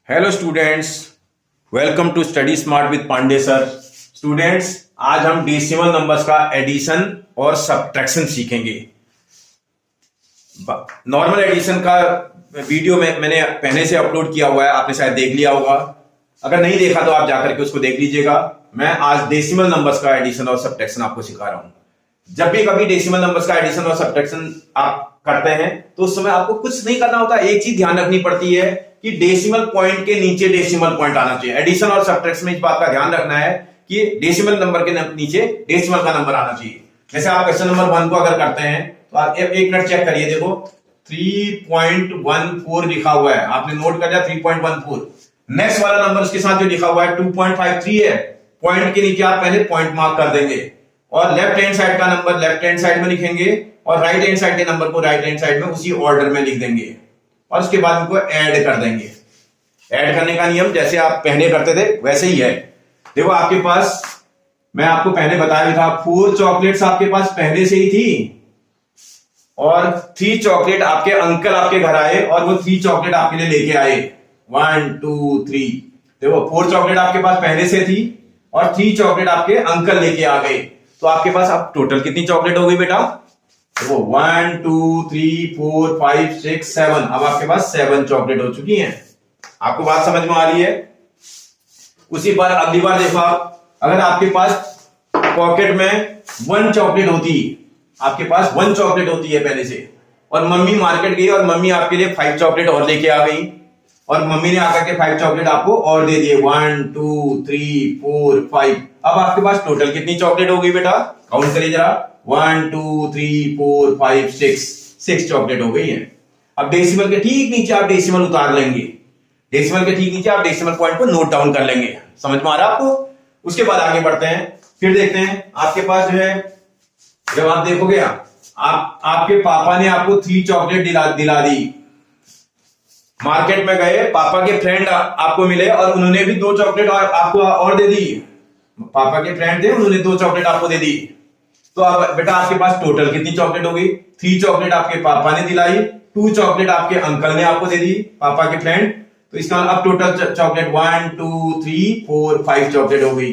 Hello students, welcome to study smart with Pandey sir. Students, आज हम decimal numbers का addition और सब्ट्रैक्शन सीखेंगे। नॉर्मल एडिशन का वीडियो में मैंने पहले से अपलोड किया हुआ है, आपने शायद देख लिया होगा। अगर नहीं देखा तो आप जाकर के उसको देख लीजिएगा। मैं आज डेसिमल नंबर्स का एडिशन और सब्ट्रैक्शन आपको सिखा रहा हूं। जब भी कभी डेसिमल नंबर्स का एडिशन और सब्ट्रैक्शन आप करते हैं तो उस समय आपको कुछ नहीं करना होता, एक चीज ध्यान रखनी पड़ती है कि डेसिमल पॉइंट के नीचे डेसिमल पॉइंट आना चाहिए। एडिशन और सब्ट्रैक्शन में इस बात का ध्यान रखना है कि डेसिमल नंबर के नीचे डेसिमल का नंबर आना चाहिए। जैसे आप क्वेश्चन नंबर 1 को अगर करते हैं तो आप एक मिनट चेक करिए। देखो 3.14 लिखा हुआ है, आपने नोट कर लिया 3.14। नेक्स्ट वाला नंबर उसके साथ जो लिखा हुआ है 2.53 है। पॉइंट के नीचे आप पहले पॉइंट मार्क कर देंगे और लेफ्ट हैंड साइड का नंबर लेफ्ट हैंड साइड में लिखेंगे और राइट हैंड साइड के नंबर को राइट हैंड साइड में उसी ऑर्डर में लिख देंगे और उसके बाद उनको ऐड कर देंगे। ऐड करने का नियम जैसे आप पहले करते थे वैसे ही है। देखो आपके पास, मैं आपको पहले बताया था, 4 चॉकलेट्स आपके पास पहले से ही थी और 3 चॉकलेट आपके अंकल आपके घर आए और वो 3 चॉकलेट आपके लिए लेके आए। 1 2 3। देखो 4 चॉकलेट आपके पास पहले से थी और 3 चॉकलेट आपके अंकल लेके आ गए। तो आपके पास अब टोटल कितनी चॉकलेट हो गई बेटा? देखो 1 2 3 4 5 6 7। अब आपके पास 7 चॉकलेट हो चुकी हैं। आपको बात समझ में आ रही है? उसी बार अगली बार देखो आप, अगर आपके पास पॉकेट में 1 चॉकलेट होती, आपके पास 1 चॉकलेट होती है पहले से और मम्मी मार्केट गई और मम्मी आपके लिए 5 चॉकलेट और लेके आ गई और मम्मी ने आकर के 5 चॉकलेट आपको और दे दिए। 1 2 3 4 5। अब आपके पास टोटल कितनी चॉकलेट हो गई बेटा? काउंट करिए जरा। 1 2 3 4 5 6 चॉकलेट हो गई है। अब डेसिमल के ठीक नीचे आप डेसिमल उतार लेंगे। डेसिमल के ठीक नीचे आप डेसिमल पॉइंट को नोट डाउन कर लेंगे। समझ में आ रहा है आपको? उसके बाद आगे बढ़ते हैं। फिर देखते हैं आपके पास जो है, जब आप देखोगे आपके पापा ने आपको 3 चॉकलेट दिला दी। मार्केट में गए, पापा के फ्रेंड आपको मिले और उन्होंने भी 2 चॉकलेट आपको और दे दी। पापा के फ्रेंड थे, उन्होंने 2 चॉकलेट आपको दे दी। तो अब बेटा आपके पास टोटल कितनी चॉकलेट हो गई? 3 चॉकलेट आपके पापा ने दिलाई, 2 चॉकलेट आपके अंकल ने आपको दे दी, पापा के फ्रेंड। तो इसका अब टोटल चॉकलेट 1 2 3 4 5 चॉकलेट हो गई।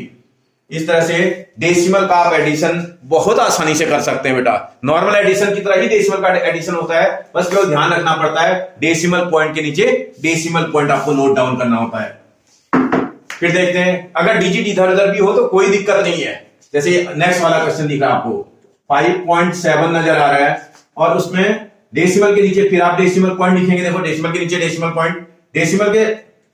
इस तरह से डेसिमल का आप एडिशन बहुत आसानी से कर सकते हैं बेटा। नॉर्मल एडिशन की तरह ही डेसिमल का एडिशन होता है, बस केवल ध्यान रखना पड़ता है डेसिमल पॉइंट के नीचे डेसिमल पॉइंट आपको नोट डाउन करना होता है। फिर देखते हैं, अगर डिजिट इधर उधर भी हो तो कोई दिक्कत नहीं है। जैसे नेक्स्ट वाला क्वेश्चन दिख रहा है आपको, 5.7 नजर आ रहा है और उसमें डेसिमल के नीचे फिर आप डेसिमल पॉइंट लिखेंगे। देखो डेसिमल के नीचे डेसिमल पॉइंट, डेसिमल के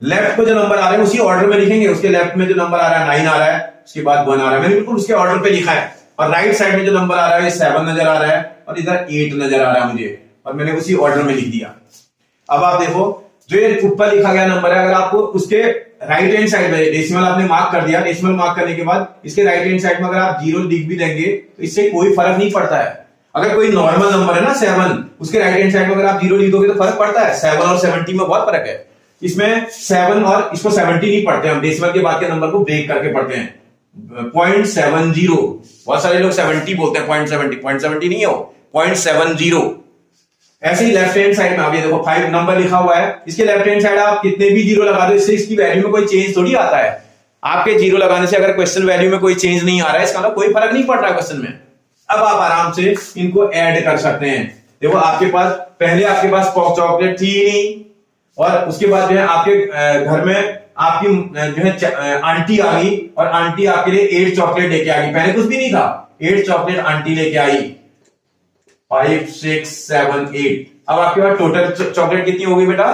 लेफ्ट को जो नंबर आ रहे हैं उसी ऑर्डर में लिखेंगे। उसके लेफ्ट में जो नंबर आ रहा है 9 आ रहा है, उसके बाद 1 आ रहा है, मैंने बिल्कुल उसके ऑर्डर पे लिखा है। और राइट साइड में जो नंबर आ रहा है 7 नजर आ रहा है और इधर 8 नजर आ रहा है मुझे, और मैंने उसी ऑर्डर में लिख दिया। अब आप देखो जो ये ऊपर लिखा गया नंबर है, अगर आपको उसके राइट हैंड साइड में डेसिमल आपने मार्क कर दिया, डेसिमल मार्क करने के बाद इसके राइट हैंड साइड में अगर आप 0 लिख भी देंगे तो इससे कोई फर्क नहीं पड़ता है। अगर कोई नॉर्मल नंबर है ना 7, उसके राइट हैंड साइड में अगर आप 0 लिख दोगे तो फर्क पड़ता है। 7 और 70 में बहुत फर्क है। इसमें 7 और इसको 70 नहीं पढ़ते, हम डेसिमल के बाद के नंबर को ब्रेक करके पढ़ते हैं। 0.70, बहुत सारे लोग 70 बोलते हैं, 0.70 नहीं हो, 0.70। ऐसे ही लेफ्ट हैंड साइड में आप ये देखो 5 नंबर लिखा हुआ है, इसके लेफ्ट हैंड साइड आप कितने भी 0 लगा दो, इससे इसकी वैल्यू में कोई चेंज थोड़ी आता है। आपके 0 लगाने से अगर क्वेश्चन वैल्यू में कोई चेंज नहीं आ रहा है, इसका मतलब कोई फर्क नहीं पड़ रहा है क्वेश्चन में। अब आप आराम से इनको ऐड कर सकते हैं। देखो आपके पास पहले आपके पास चॉकलेट थी नहीं, और उसके बाद जो है आपके घर में आपकी जो है आंटी आ गई और आंटी आपके लिए 8 चॉकलेट लेके आ गई। पहले कुछ भी नहीं था, 8 चॉकलेट आंटी लेके आई। 5 6 7 8। अब आपके पास टोटल चॉकलेट कितनी हो गई बेटा?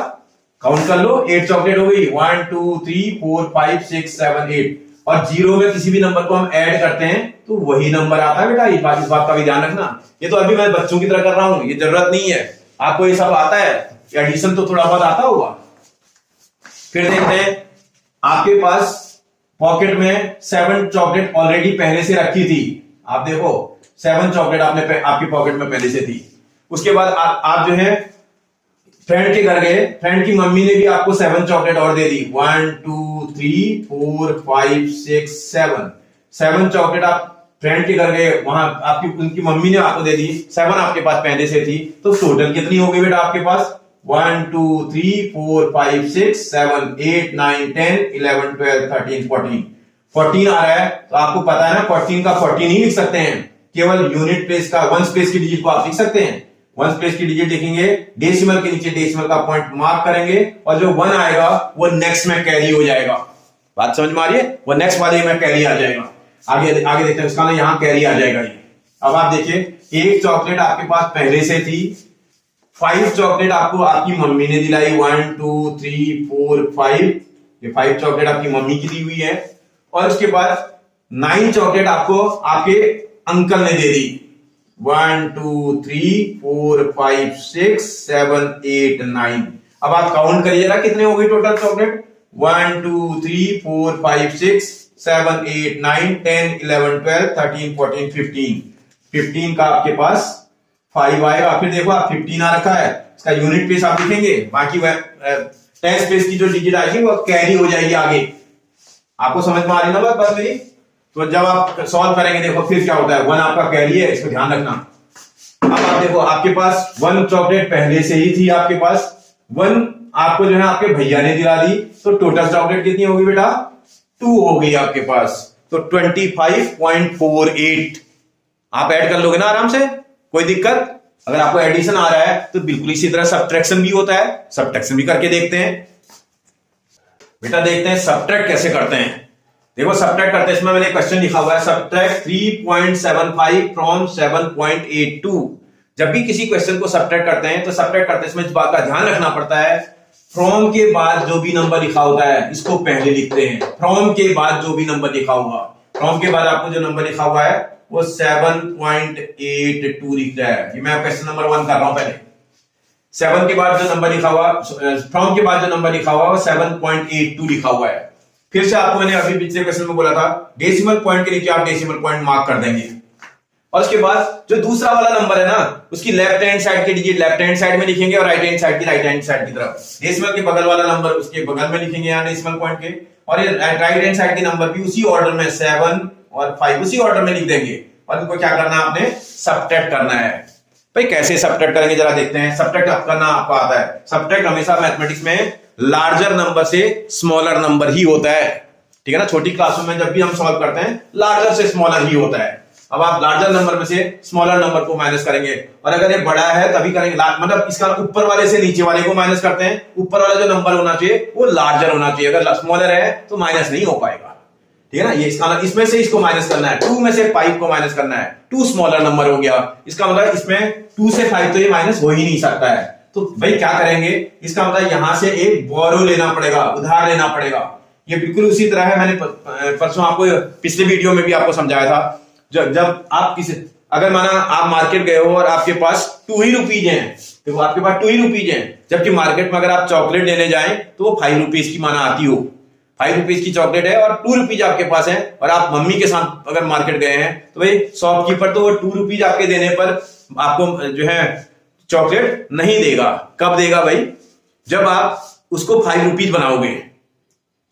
काउंट कर लो, 8 चॉकलेट हो गई। 1 2 3 4 5 6 7 8। और 0 में किसी भी नंबर को हम ऐड करते हैं तो वही नंबर आता है बेटा। इस बात का भी ध्यान रखना। ये तो अभी मैं बच्चों की तरह कर रहा हूं, ये जरूरत नहीं है, आपको ये सब आता है। एडिशन तो थोड़ा बहुत आता होगा। फिर देखते हैं, आपके पास पॉकेट में 7 चॉकलेट ऑलरेडी पहले से रखी थी। आप देखो 7 चॉकलेट आपके पॉकेट में पहले से थी। उसके बाद आप जो है फ्रेंड के घर गए, फ्रेंड की मम्मी ने भी आपको 7 चॉकलेट और दे दी। 1 2 3 4 5 6 7 चॉकलेट आप फ्रेंड के घर गए, वहां उनकी मम्मी ने आपको दे दी। 7 आपके पास पहले से थी, तो टोटल कितनी हो गई बेटा आपके पास? 1 2 3 4 5 6 7 8 9 10 11 12 13 14 14 आ रहा है। तो आपको पता है ना 14 का 14 ही लिख सकते हैं, केवल यूनिट प्लेस का वंस प्लेस की डिजिट को आप लिख सकते हैं। वंस प्लेस की डिजिट लिखेंगे, डेसिमल के नीचे डेसिमल का पॉइंट मार्क करेंगे और जो 1 आएगा वो नेक्स्ट में कैरी हो जाएगा। बात समझ में आ रही है? वो नेक्स्ट वाले में कैरी आ जाएगा। आगे देखते हैं, उसका ना यहां कैरी आ जाएगा ये। अब आप देखिए, एक चॉकलेट आपके पास पहले से थी, 5 चॉकलेट आपको आपकी मम्मी ने दिलाई, 1 2 3 4 5, ये 5 चॉकलेट आपकी मम्मी की दी हुई है। और उसके बाद 9 चॉकलेट आपको आपके अंकल ने दे दी, 1 2 3 4 5 6 7 8 9। अब आप काउंट करिएगा कितने हो गए टोटल चॉकलेट, 1 2 3 4 5 6 7 8 9 10 11 12 13 14 15। 15 का आपके पास 5 आएगा। फिर देखो आप 15 आ रखा है, इसका यूनिट प्लेस आप लिखेंगे, बाकी टेंस प्लेस की जो डिजिट आएगी वो कैरी हो जाएगी आगे। आपको समझ में आ रही ना बात मेरी? तो जब आप सॉल्व करेंगे देखो फिर क्या होता है, 1 आपका कैरी है, इसको ध्यान रखना। अब आप देखो आपके पास 1 चॉकलेट पहले से ही थी आपके पास, 1 आपको जो है आपके भैया ने दिला दी, तो टोटल चॉकलेट कितनी होगी बेटा, 2 हो गई आपके पास। तो 25.48 आप ऐड कर लोगे ना आराम से, कोई दिक्कत? अगर आपको एडिशन आ रहा है तो बिल्कुल इसी तरह सब्ट्रैक्शन भी होता है, सब्ट्रैक्शन भी करके देखते हैं बेटा। देखते हैं सब्ट्रैक्ट कैसे करते हैं। देखो सब्ट्रैक्ट करते हैं, इसमें मैंने क्वेश्चन लिखा हुआ है, सब्ट्रैक्ट 3.75 फ्रॉम 7.82। जब भी किसी क्वेश्चन को सब्ट्रैक्ट करते हैं तो सब्ट्रैक्ट करते समय इस बात का ध्यान रखना पड़ता है, फ्रॉम के बाद जो भी नंबर लिखा होता है इसको पहले लिखते हैं। फ्रॉम के बाद जो भी नंबर लिखा होगा, फ्रॉम के बाद आपको जो नंबर लिखा हुआ है वो 7.82 लिख रहा है। ये मैं क्वेश्चन नंबर 1 कर रहा हूं। पहले 7 के बाद जो नंबर लिखा हुआ, फ्रॉम के बाद जो नंबर लिखा हुआ वो 7.82 लिखा हुआ है। फिर से आपको मैंने अभी पिछले क्वेश्चन में बोला था, डेसिमल पॉइंट के नीचे आप डेसिमल पॉइंट मार्क कर देंगे। और उसके बाद जो दूसरा वाला नंबर है ना, उसकी लेफ्ट हैंड साइड की डिजिट लेफ्ट हैंड साइड में लिखेंगे और राइट हैंड साइड की राइट हैंड साइड की तरफ। डेसिमल के बगल वाला नंबर उसके बगल में लिखेंगे यहां डेसिमल पॉइंट के, और ये राइट हैंड साइड के नंबर भी उसी ऑर्डर में 7 और 5 उसी ऑर्डर में लिख देंगे। और इनको क्या करना है, आपने सब्ट्रैक्ट करना है। भाई कैसे सब्ट्रैक्ट करेंगे जरा देखते हैं। सब्ट्रैक्ट करना आपको आता है। सब्ट्रैक्ट हमेशा मैथमेटिक्स में लार्जर नंबर से स्मॉलर नंबर ही होता है, ठीक है ना। छोटी क्लासों में जब भी हम सॉल्व करते हैं लार्जर से स्मॉलर ही होता है। अब आप लार्जर नंबर में से स्मॉलर नंबर को माइनस करेंगे, और अगर ये बड़ा है तभी करेंगे, मतलब इसका ऊपर वाले से नीचे वाले को माइनस करते हैं। ऊपर वाला जो नंबर होना चाहिए वो लार्जर होना चाहिए, अगर स्मॉलर है तो माइनस नहीं हो पाएगा, ठीक है ना। ये इसका इसमें से इसको माइनस करना है, 2 में से 5 को माइनस करना है, 2 स्मॉलर नंबर हो गया। इसका मतलब इसमें 2 से 5 तो ये माइनस हो ही नहीं सकता है। तो भाई क्या करेंगे, इसका मतलब यहां से एक बोरो लेना पड़ेगा, उधार लेना पड़ेगा। ये बिल्कुल उसी तरह है, मैंने परसों आपको पिछले वीडियो में भी आपको समझाया था। जब आप किसी, अगर माना आप मार्केट गए हो और आपके पास 2 ही रुपीज हैं, देखो आपके पास 2 ही रुपीज हैं, जबकि मार्केट में अगर आप चॉकलेट लेने जाएं तो वो 5 रुपीज की माना आती हो। 5 रुपीज की चॉकलेट है और 2 रुपीज आपके पास है, और आप मम्मी के साथ अगर मार्केट गए हैं तो भाई शॉपकीपर तो वो 2 रुपीज आपके देने पर आपको जो है चॉकलेट नहीं देगा। कब देगा भाई, जब आप उसको 5 रुपीज बनाओगे।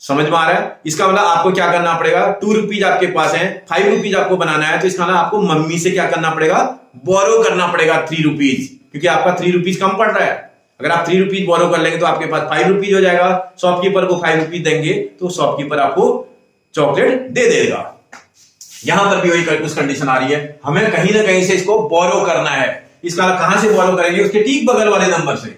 समझ में आ रहा है? इसका मतलब आपको क्या करना पड़ेगा, 2 रुपीज आपके पास है, 5 रुपीज आपको बनाना है, तो इसका मतलब आपको मम्मी से क्या करना पड़ेगा, बोरो करना पड़ेगा 3 रुपीज, क्योंकि आपका 3 रुपीज कम पड़ रहा है। अगर आप 3 रुपीज बोरो कर लेंगे तो आपके पास 5 रुपीज हो जाएगा। शॉपकीपर को 5 रुपीज देंगे तो शॉपकीपर आपको चॉकलेट दे देगा। यहां पर भी वही कुछ कंडीशन आ रही है, हमें कहीं ना कहीं से इसको बोरो करना है। इसका कहां से बोरो करेंगे, उसके ठीक बगल वाले नंबर से,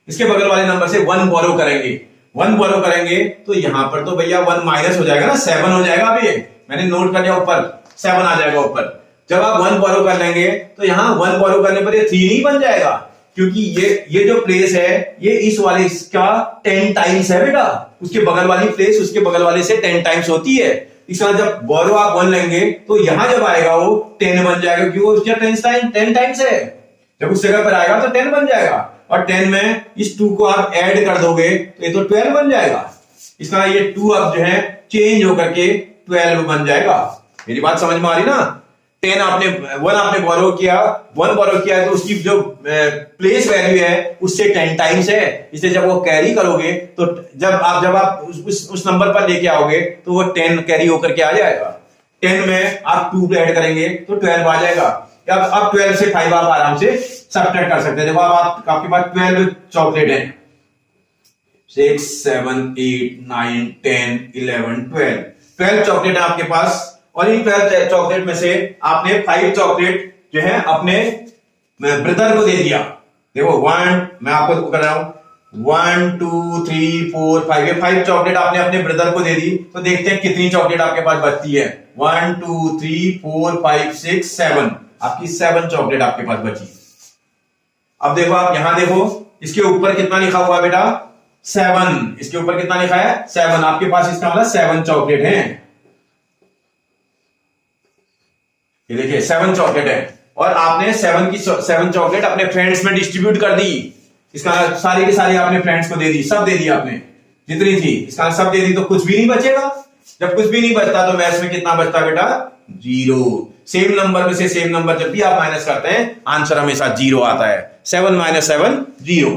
इसके बगल वाले नंबर से 1 बोरो करेंगे। 1 बोरो करेंगे तो यहां पर तो भैया 1 माइनस हो जाएगा ना, 7 हो जाएगा। अभी मैंने नोट कर लिया, ऊपर 7 आ जाएगा ऊपर। जब आप 1 बोरो कर लेंगे तो यहां 1 बोरो करने पर ये 3 नहीं बन जाएगा, क्योंकि ये जो प्लेस है ये इस वाले इसका 10 टाइम्स है बेटा। उसके बगल वाली प्लेस उसके बगल वाले से 10 टाइम्स होती है। इसका जब बोरो आप 1 लेंगे तो यहां जब आएगा वो 10 बन जाएगा, क्योंकि वो उसका 10 टाइम्स है। जब उस जगह पर आएगा तो 10 बन जाएगा, और 10 में इस 2 को आप ऐड कर दोगे तो ये तो 12 बन जाएगा। इसका ये 2 अब जो है चेंज होकर के 12 बन जाएगा। मेरी बात समझ में आ रही ना। 1 आपने बोरो किया, 1 बोरो किया तो उसकी जो प्लेस वैल्यू है उससे 10 टाइम्स है, इसलिए जब वो कैरी करोगे तो जब आप उस नंबर पर लेके आओगे तो वो 10 कैरी होकर के आ जाएगा। 10 में आप 2 ऐड करेंगे तो 12 आ जाएगा। अब 12 से 5 आप आराम से सब्ट्रैक्ट कर सकते हैं। देखो अब आपके पास 12 चॉकलेट है, 6 7 8 9 10 11 12 चॉकलेट है आपके पास। और इन 12 चॉकलेट में से आपने 5 चॉकलेट जो है अपने ब्रदर को दे दिया। देखो 1, मैं आपको कर रहा हूं, 1 2 3 4 5, ये 5 चॉकलेट आपने अपने ब्रदर को दे दी। तो देखते हैं कितनी चॉकलेट आपके पास बचती है। 1 2 3 4 5 6 7, आपकी 7 चॉकलेट आपके पास बची। अब देखो आप यहां देखो, इसके ऊपर कितना लिखा हुआ है बेटा, 7। इसके ऊपर कितना लिखा है, 7। आपके पास इसका मतलब 7 चॉकलेट है। ये देखिए 7 चॉकलेट है और आपने 7 चॉकलेट अपने फ्रेंड्स में डिस्ट्रीब्यूट कर दी। इसका सारी की सारी आपने फ्रेंड्स को दे दी, सब दे दी आपने जितनी थी, इसका सब दे दी। तो कुछ भी नहीं बचेगा। जब कुछ भी नहीं बचता तो मैथ्स में कितना बचता बेटा, 0। सेम नंबर में से सेम नंबर जब भी आप माइनस करते हैं आंसर हमेशा 0 आता है। 7 - 7 0।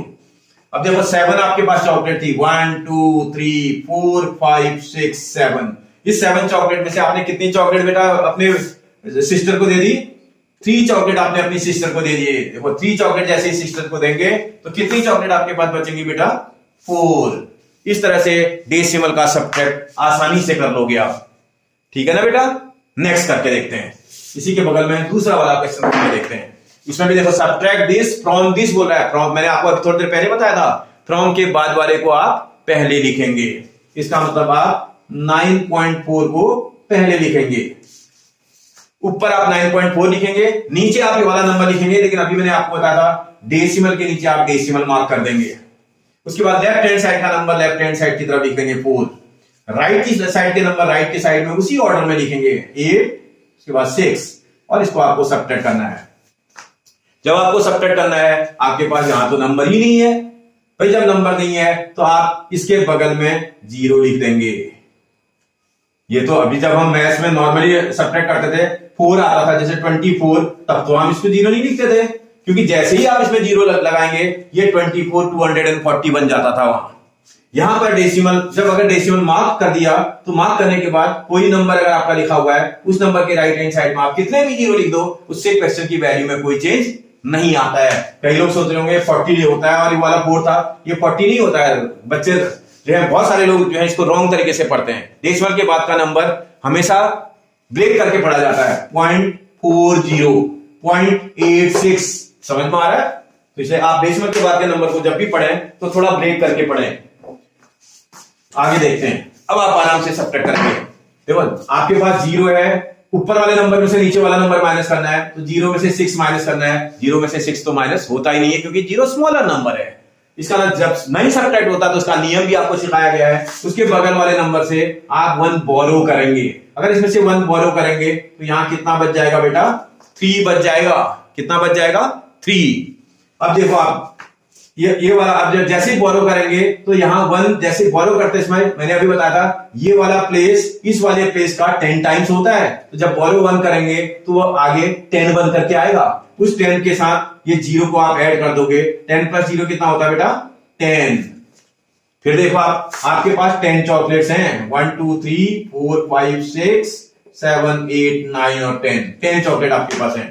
अब देखो 7 आपके पास चॉकलेट थी, 1 2 3 4 5 6 7। इस 7 चॉकलेट में से आपने कितनी चॉकलेट बेटा अपने सिस्टर को दे दी, 3 चॉकलेट आपने अपनी सिस्टर को दे दिए। देखो 3 चॉकलेट जैसे ही सिस्टर को देंगे तो कितनी चॉकलेट आपके पास बचेंगी बेटा, 4। इस तरह से डेसिमल का सब्ट्रैक्ट आसानी से कर लोगे आप, ठीक है ना बेटा। नेक्स्ट करके देखते हैं, इसी के बगल में दूसरा वाला क्वेश्चन देखते हैं। इसमें भी देखो सब्ट्रैक्ट दिस फ्रॉम दिस बोल रहा है। फ्रॉम मैंने आपको अभी थोड़ी देर पहले बताया था, फ्रॉम के बाद वाले को आप पहले लिखेंगे। इसका मतलब आप 9.4 को पहले लिखेंगे, ऊपर आप 9.4 लिखेंगे, नीचे आप ये वाला नंबर लिखेंगे। लेकिन अभी मैंने आपको बताया था डेसिमल के नीचे आप डेसिमल मार्क कर देंगे। उसके बाद लेफ्ट हैंड साइड का नंबर लेफ्ट हैंड साइड की तरफ लिख देंगे 4, राइट की साइड के नंबर राइट की साइड में उसी ऑर्डर में लिखेंगे 8, उसके बाद 6, और इसको आपको सब्ट्रैक्ट करना है। जब आपको सब्ट्रैक्ट करना है, आपके पास यहां तो नंबर ही नहीं है भाई। जब नंबर नहीं है तो आप इसके बगल में 0 लिख देंगे। ये तो अभी जब हम मैथ्स में नॉर्मली सब्ट्रैक्ट करते थे 4 आता था जैसे 24, तब तो हम इसको 0 नहीं लिखते थे, क्योंकि जैसे ही आप इसमें 0 लगाएंगे ये 24 240 बन जाता था वहां। यहां पर डेसिमल, जब अगर डेसिमल मार्क कर दिया तो मार्क करने के बाद कोई नंबर अगर आपका लिखा हुआ है उस नंबर के राइट हैंड साइड में आप कितने भी 0 लिख दो, उससे क्वेश्चन की वैल्यू में कोई चेंज नहीं आता है। कई लोग सोच रहे होंगे 40 होता है और ये वाला 4 था, ये 40 नहीं होता है। बच्चे जो है बहुत सारे लोग जो है इसको रॉन्ग तरीके से पढ़ते हैं। डेसिमल के बाद का नंबर हमेशा ब्रेक करके पढ़ा जाता है, 0.40 0.86, समझ में आ रहा है। तो इसे आप डेसिमल के बाद के नंबर को जब भी पढ़ें तो थोड़ा ब्रेक करके पढ़ें। आगे देखते हैं, अब आप आराम से सब्ट्रैक्ट करेंगे। देखो आपके पास 0 है, ऊपर वाले नंबर में से नीचे वाला नंबर माइनस करना है, तो 0 में से 6 माइनस करना है। 0 में से 6 तो माइनस होता ही नहीं है, क्योंकि 0 स्मॉलर नंबर है। इसका जब नहीं सब्ट्रैक्ट होता तो उसका नियम भी आपको सिखाया गया है। उसके बगल वाले नंबर से आप 1 बोरो करेंगे। अगर इसमें से 1 बोरो करेंगे तो यहां कितना बच जाएगा बेटा, 3 बच जाएगा। कितना बच जाएगा, 3। अब देखो आप ये वाला, अब जैसे ही बोरो करेंगे तो यहां 1 जैसे बोरो करते हैं, इसमें मैंने अभी बताया था ये वाला प्लेस इस वाले प्लेस का 10 टाइम्स होता है। तो जब बोरो 1 करेंगे तो वो आगे 10 बन करके आएगा। उस 10 के साथ ये 0 को आप ऐड कर दोगे। 10 + 0 कितना होता है बेटा, 10। फिर देखो आपके पास 10 चॉकलेट्स हैं, 1 2 3 4 5 6 7 8 9 और 10 चॉकलेट आपके पास हैं।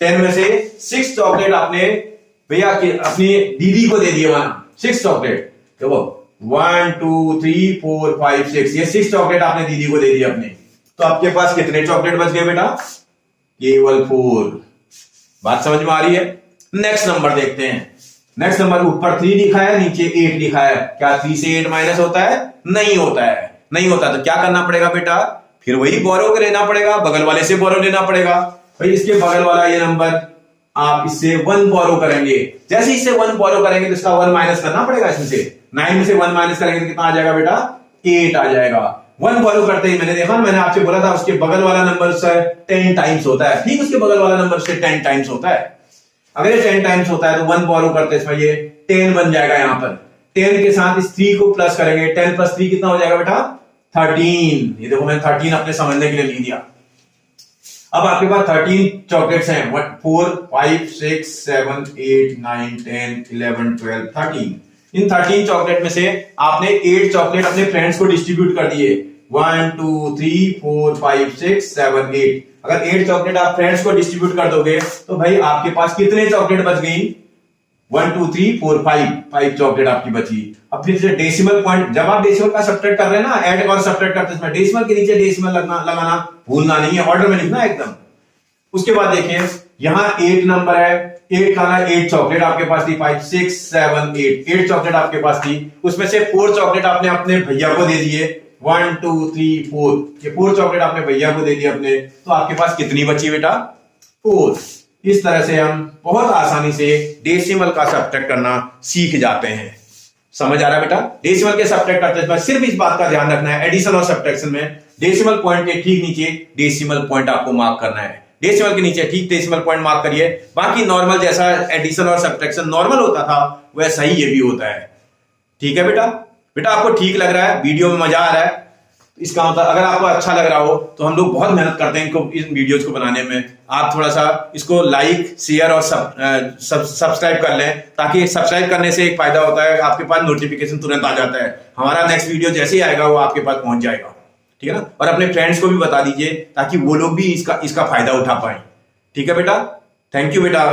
10 में से 6 चॉकलेट आपने भैया अपनी दीदी को दे दिए, 6 चॉकलेट। देखो 1 2 3 4 5 6, ये 6 चॉकलेट आपने दीदी को दे दिए अपने। तो आपके पास कितने चॉकलेट बच गए बेटा, केवल 4। बात समझ में आ रही है। नेक्स्ट नंबर देखते हैं। नेक्स्ट नंबर ऊपर 3 लिखा है, नीचे 8 लिखा है। क्या 3 से 8 माइनस होता है, नहीं होता है। नहीं होता तो क्या करना पड़ेगा बेटा, फिर वही बोरो लेना पड़ेगा, बगल वाले से बोरो लेना पड़ेगा। भाई इसके बगल वाला ये नंबर आप इससे 1 बोरो करेंगे। जैसे इससे 1 बोरो करेंगे तो इसका 1 माइनस करना पड़ेगा। इसमें से 9 में से 1 माइनस करेंगे तो कितना आ जाएगा बेटा, 8 आ जाएगा। 1 बोरो करते ही मैंने देखा, मैंने आपसे बोला था उसके बगल वाला नंबर से 10 टाइम्स होता है। ठीक, उसके बगल वाला नंबर से 10 टाइम्स होता है। अगर ये 10 टाइम्स होता है तो 1 बोरो करते इसमें ये 10 बन जाएगा। यहां पर 10 के साथ इस 3 को प्लस करेंगे, 10 + 3 कितना हो जाएगा बेटा, 13। ये देखो मैंने 13 अपने समझने के लिए लिख दिया। अब आपके पास 13 चॉकलेट्स हैं, 4 5 6 7 8 9 10 11 12 13। इन 13 चॉकलेट में से आपने 8 चॉकलेट अपने फ्रेंड्स को डिस्ट्रीब्यूट कर दिए। 1 2 3 4 5 6 7 8। अगर 8 चॉकलेट आप फ्रेंड्स को डिस्ट्रीब्यूट कर दोगे तो भाई आपके पास कितने चॉकलेट बच गई? 1 2 3 4 5 चॉकलेट आपकी बची। अब फिर से डेसिमल पॉइंट, जब आप डेसिमल का सब्ट्रैक्ट कर रहे हैं ना, ऐड और सब्ट्रैक्ट करते हैं, डेसिमल के नीचे डेसिमल लगाना भूलना नहीं है, ऑर्डर में लिखना एकदम। उसके बाद देखिए यहां 8 नंबर है, 8 लाना, 8 चॉकलेट आपके पास थी, 5 6 7 8 चॉकलेट आपके पास थी। उसमें से 4 चॉकलेट आपने अपने भैया को दे दिए, 1 2 3 4, ये 4 चॉकलेट आपने भैया को दे दिए अपने, तो आपके पास कितनी बची बेटा? 4। इस तरह से हम बहुत आसानी से डेसिमल का सब्ट्रैक्ट करना सीख जाते हैं। समझ आ रहा है बेटा? डेसिमल के सब्ट्रैक्ट करते समय सिर्फ इस बात का ध्यान रखना है, एडिशन और सब्ट्रैक्शन में डेसिमल पॉइंट के ठीक नीचे डेसिमल पॉइंट आपको मार्क करना है। डेसिमल के नीचे ठीक डेसिमल पॉइंट मार्क करिए। बाकी नॉर्मल जैसा एडिशन और सब्ट्रैक्शन नॉर्मल होता था वैसा ही ये भी होता है। ठीक है बेटा? बेटा आपको ठीक लग रहा है? वीडियो में मजा आ रहा है? इसका मतलब अगर आपको अच्छा लग रहा हो तो हम लोग बहुत मेहनत करते हैं इनको, इन वीडियोस को बनाने में। आप थोड़ा सा इसको लाइक शेयर और सब्सक्राइब कर लें, ताकि सब्सक्राइब करने से एक फायदा होता है, आपके पास नोटिफिकेशन तुरंत आ जाता है, हमारा नेक्स्ट वीडियो जैसे ही आएगा वो आपके पास पहुंच जाएगा। ठीक है ना? और अपने फ्रेंड्स को भी बता दीजिए ताकि वो लोग भी इसका फायदा उठा पाए। ठीक है बेटा? थैंक यू बेटा।